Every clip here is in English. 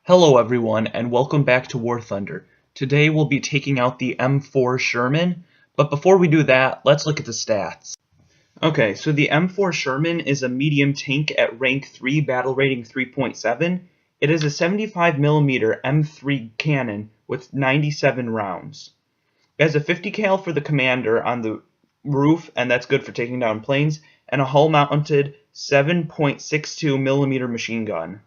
Hello everyone, and welcome back to War Thunder. Today we'll be taking out the M4 Sherman, but before we do that, let's look at the stats. Okay, so the M4 Sherman is a medium tank at rank 3, battle rating 3.7. It is a 75mm M3 cannon with 97 rounds. It has a 50 cal for the commander on the roof, and that's good for taking down planes, and a hull-mounted 7.62mm machine gun.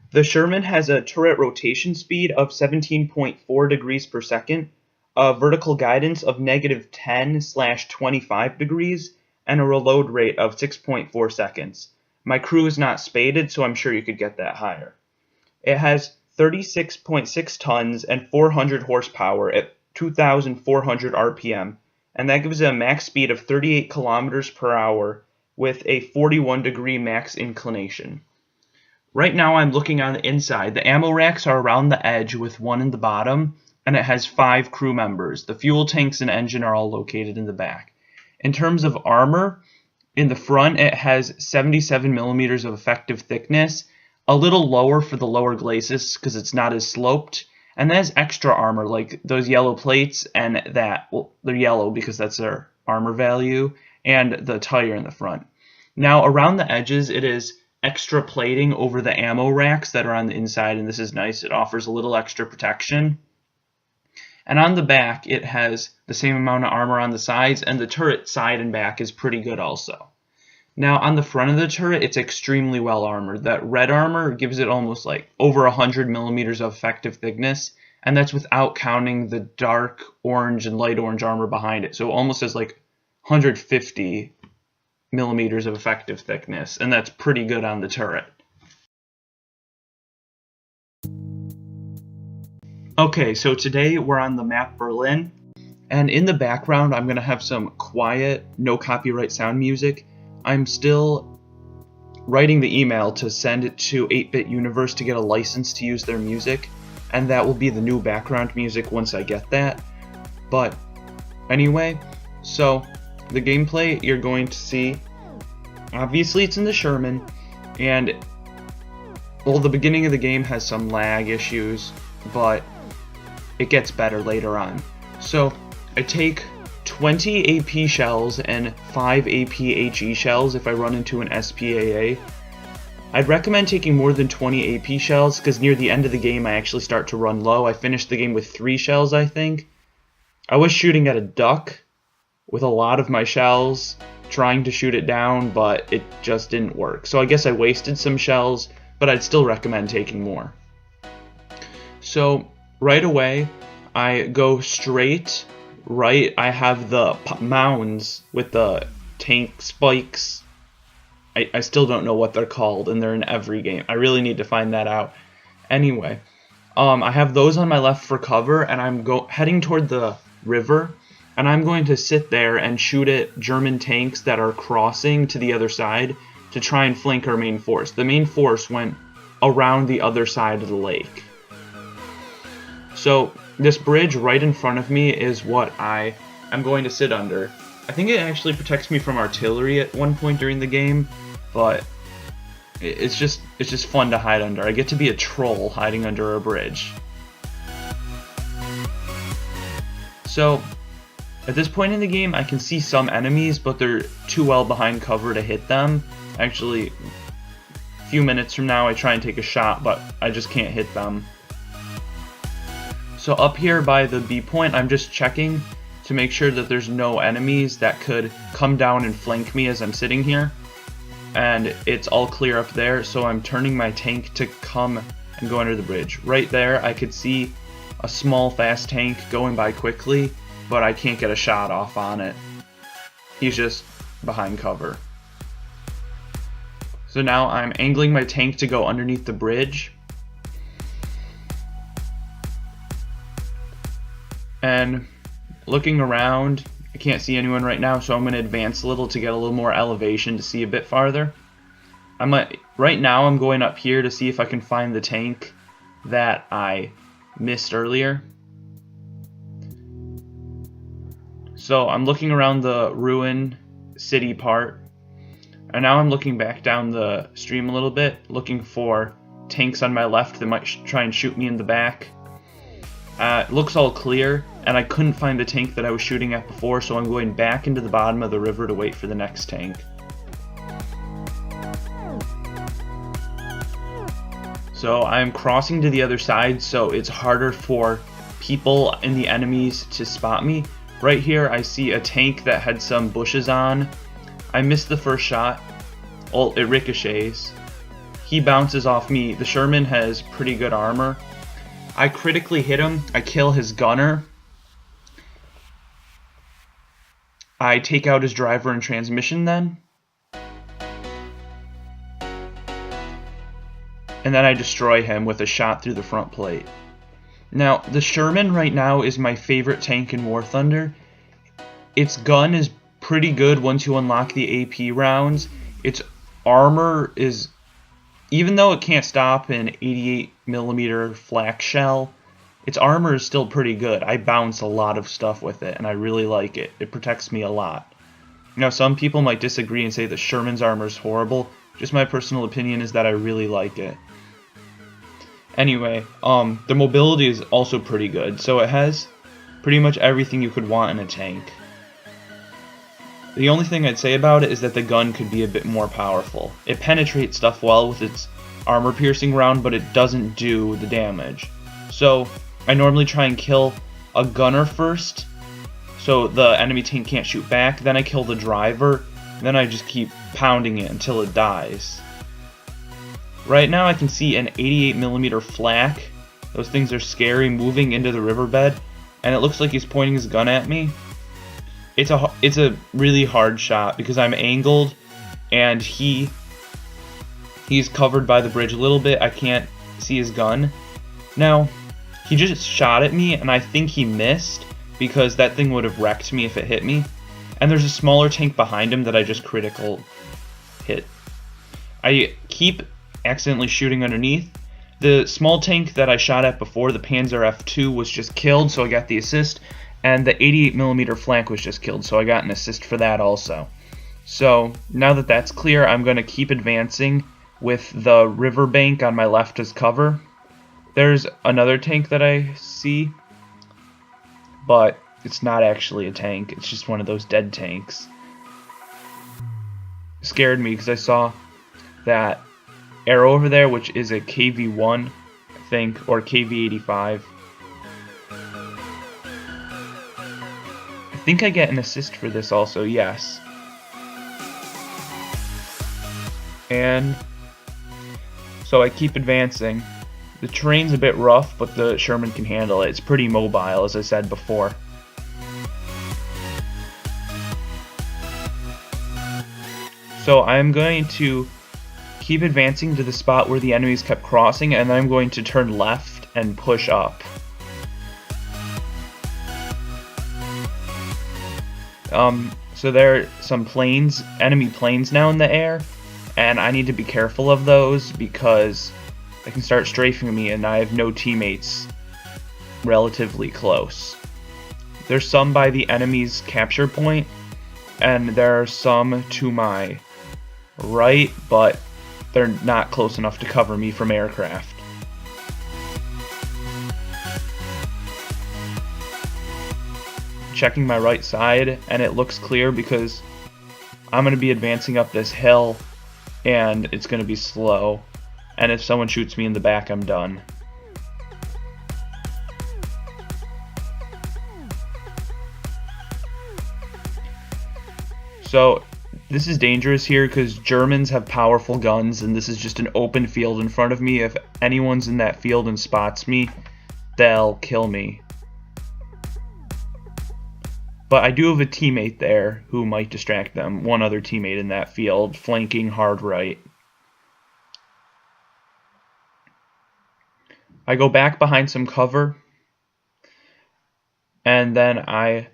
The Sherman has a turret rotation speed of 17.4 degrees per second, a vertical guidance of -10/25 degrees, and a reload rate of 6.4 seconds. My crew is not spaded, so I'm sure you could get that higher. It has 36.6 tons and 400 horsepower at 2,400 RPM, and that gives it a max speed of 38 kilometers per hour with a 41-degree max inclination. Right now I'm looking on the inside. The ammo racks are around the edge with one in the bottom, and it has 5 crew members. The fuel tanks and engine are all located in the back. In terms of armor, in the front it has 77mm of effective thickness, a little lower for the lower glacis because it's not as sloped, and that has extra armor like those yellow plates and that. Well, they're yellow because that's their armor value, and the tire in the front. Now around the edges it is extra plating over the ammo racks that are on the inside, and this is nice. It offers a little extra protection. And on the back it has the same amount of armor on the sides, and the turret side and back is pretty good also. Now on the front of the turret it's extremely well armored. That red armor gives it almost like over 100mm of effective thickness, and that's without counting the dark orange and light orange armor behind it, so almost as like 150mm of effective thickness, and that's pretty good on the turret. Okay, so today we're on the map Berlin, and in the background I'm going to have some quiet, no copyright sound music. I'm still writing the email to send it to 8-Bit Universe to get a license to use their music, and that will be the new background music once I get that. But anyway, so the gameplay you're going to see, obviously it's in the Sherman, and well, the beginning of the game has some lag issues, but it gets better later on. So I take 20 AP shells and 5 AP HE shells if I run into an SPAA. I'd recommend taking more than 20 AP shells because near the end of the game I actually start to run low. I finished the game with 3 shells, I think. I was shooting at a duck with a lot of my shells, trying to shoot it down, but it just didn't work. So I guess I wasted some shells, but I'd still recommend taking more. So right away, I go straight right. I have the mounds with the tank spikes. I still don't know what they're called, and they're in every game. I really need to find that out. Anyway, I have those on my left for cover, and I'm heading toward the river, and I'm going to sit there and shoot at German tanks that are crossing to the other side to try and flank our main force. The main force went around the other side of the lake. So this bridge right in front of me is what I am going to sit under. I think it actually protects me from artillery at one point during the game, but it's just fun to hide under. I get to be a troll hiding under a bridge. So at this point in the game, I can see some enemies, but they're too well behind cover to hit them. Actually, a few minutes from now, I try and take a shot, but I just can't hit them. So up here by the B point, I'm just checking to make sure that there's no enemies that could come down and flank me as I'm sitting here. And it's all clear up there, so I'm turning my tank to come and go under the bridge. Right there, I could see a small fast tank going by quickly, but I can't get a shot off on it. He's just behind cover. So now I'm angling my tank to go underneath the bridge. And looking around, I can't see anyone right now, so I'm going to advance a little to get a little more elevation to see a bit farther. Right now I'm going up here to see if I can find the tank that I missed earlier. So I'm looking around the ruin city part, and now I'm looking back down the stream a little bit, looking for tanks on my left that might try and shoot me in the back. It looks all clear, and I couldn't find the tank that I was shooting at before, so I'm going back into the bottom of the river to wait for the next tank. So I'm crossing to the other side, so it's harder for people and the enemies to spot me. Right here I see a tank that had some bushes on. I missed the first shot. Well, it ricochets. He bounces off me. The Sherman has pretty good armor. I critically hit him. I kill his gunner. I take out his driver and transmission then. And then I destroy him with a shot through the front plate. Now, the Sherman right now is my favorite tank in War Thunder. Its gun is pretty good once you unlock the AP rounds. Its armor is, even though it can't stop an 88mm flak shell, its armor is still pretty good. I bounce a lot of stuff with it, and I really like it. It protects me a lot. Now, some people might disagree and say that Sherman's armor is horrible. Just my personal opinion is that I really like it. Anyway, the mobility is also pretty good, so it has pretty much everything you could want in a tank. The only thing I'd say about it is that the gun could be a bit more powerful. It penetrates stuff well with its armor-piercing round, but it doesn't do the damage. So, I normally try and kill a gunner first, so the enemy tank can't shoot back, then I kill the driver, then I just keep pounding it until it dies. Right now I can see an 88mm flak. Those things are scary, moving into the riverbed, and it looks like he's pointing his gun at me. It's a really hard shot because I'm angled and he's covered by the bridge a little bit. I can't see his gun. Now, he just shot at me and I think he missed because that thing would have wrecked me if it hit me. And there's a smaller tank behind him that I just critical hit. I keep accidentally shooting underneath. The small tank that I shot at before, the Panzer F2, was just killed, so I got the assist, and the 88mm flank was just killed, so I got an assist for that also. So now that that's clear, I'm going to keep advancing with the riverbank on my left as cover. There's another tank that I see, but it's not actually a tank, it's just one of those dead tanks. It scared me because I saw that arrow over there, which is a KV-1, I think, or KV-85. I think I get an assist for this also, yes. And so I keep advancing. The terrain's a bit rough, but the Sherman can handle it. It's pretty mobile, as I said before. So I'm going to keep advancing to the spot where the enemies kept crossing, and then I'm going to turn left and push up. So there are some planes, enemy planes now in the air, and I need to be careful of those because they can start strafing me and I have no teammates relatively close. There's some by the enemy's capture point, and there are some to my right, but they're not close enough to cover me from aircraft. Checking my right side, and it looks clear because I'm going to be advancing up this hill and it's going to be slow, and if someone shoots me in the back, I'm done. So this is dangerous here because Germans have powerful guns and this is just an open field in front of me. If anyone's in that field and spots me, they'll kill me. But I do have a teammate there who might distract them. One other teammate in that field, flanking hard right. I go back behind some cover, and then I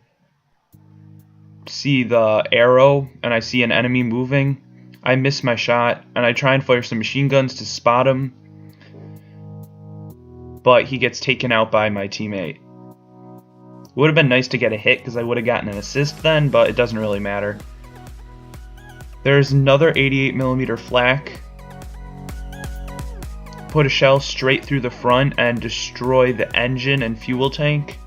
see the arrow, and I see an enemy moving. I miss my shot, and I try and fire some machine guns to spot him, but he gets taken out by my teammate. It would have been nice to get a hit because I would have gotten an assist then, but it doesn't really matter. There's another 88mm flak put a shell straight through the front and destroy the engine and fuel tank.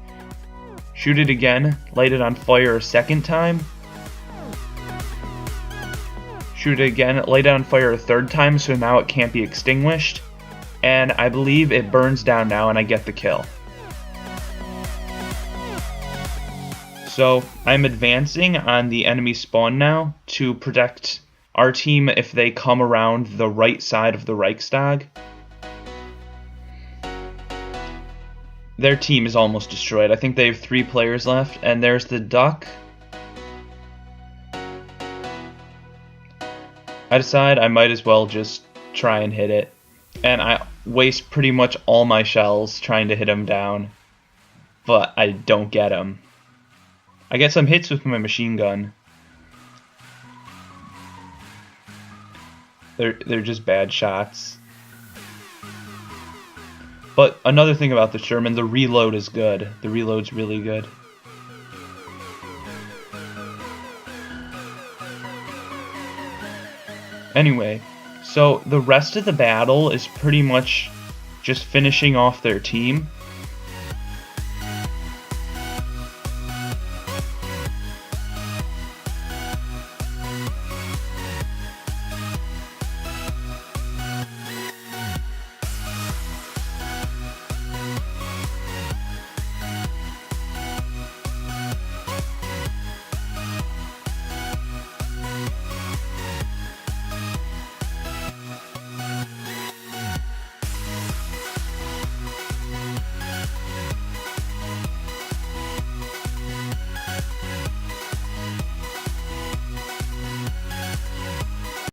Shoot it again, light it on fire a second time. Shoot it again, light it on fire a third time, so now it can't be extinguished. And I believe it burns down now and I get the kill. So I'm advancing on the enemy spawn now to protect our team if they come around the right side of the Reichstag. Their team is almost destroyed. I think they have 3 players left, and there's the duck. I decide I might as well just try and hit it, and I waste pretty much all my shells trying to hit him down, but I don't get him. I get some hits with my machine gun. They're just bad shots. But another thing about the Sherman, the reload is good. The reload's really good. Anyway, so the rest of the battle is pretty much just finishing off their team.